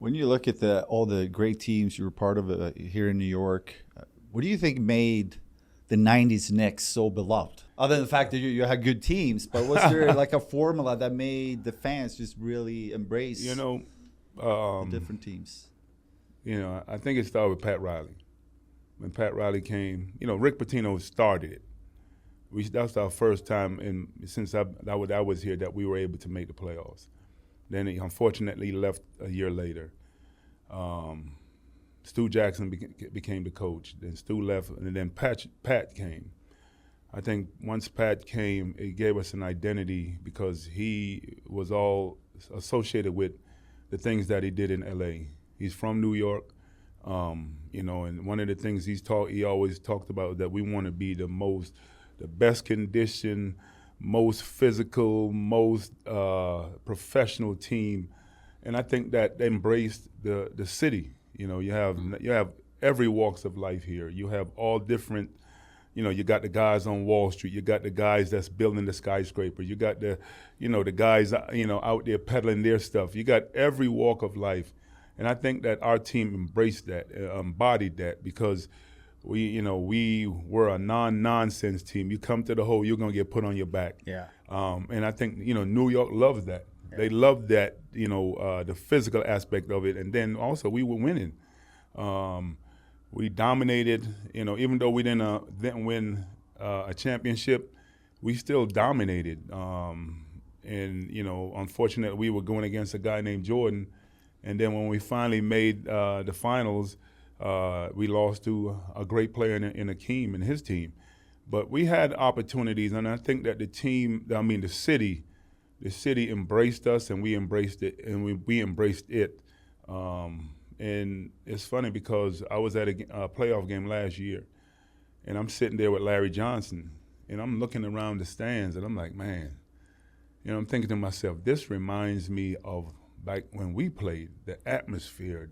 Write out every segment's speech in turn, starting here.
When you look at all the great teams you were part of here in New York, what do you think made the 90s Knicks so beloved? Other than the fact that you had good teams, but was there like a formula that made the fans just really embrace the different teams? I think it started with Pat Riley. When Pat Riley came, Rick Pitino started it. That's our first time since I was here that we were able to make the playoffs. Then he unfortunately left a year later. Stu Jackson became the coach. Then Stu left, and then Pat came. I think once Pat came, it gave us an identity because he was all associated with the things that he did in L.A. He's from New York, and one of the things he always talked about that we want to be the best conditioned, most physical, most professional team, and I think that embraced the city. You have every walks of life here. You have all different. You got the guys on Wall Street. You got the guys that's building the skyscraper. You got the guys out there peddling their stuff. You got every walk of life, and I think that our team embraced that, embodied that because. We were a non-nonsense team. You come to the hole, you're gonna get put on your back. Yeah. And I think New York loves that. Yeah. They love that. The physical aspect of it, and then also we were winning. We dominated. Even though we didn't win a championship, we still dominated. Unfortunately, we were going against a guy named Jordan, and then when we finally made the finals. We lost to a great player in Akeem and his team. But we had opportunities, and I think that the city embraced us, and we embraced it, and we embraced it. And it's funny because I was at a playoff game last year, and I'm sitting there with Larry Johnson, and I'm looking around the stands, and I'm like, man, I'm thinking to myself, this reminds me of like when we played, the atmosphere,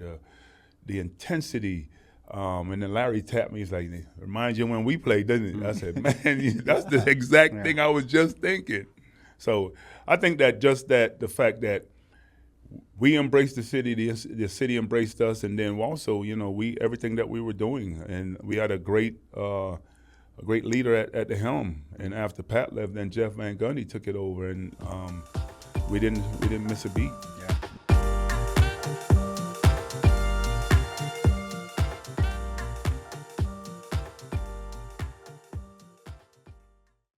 the intensity, and then Larry tapped me. He's like, "It reminds you when we played, doesn't it?" I said, "Man, that's the exact thing I was just thinking." So I think that just the fact that we embraced the city, the city embraced us, and then also, everything that we were doing, and we had a great leader at the helm. And after Pat left, then Jeff Van Gundy took it over, and we didn't miss a beat. Yeah.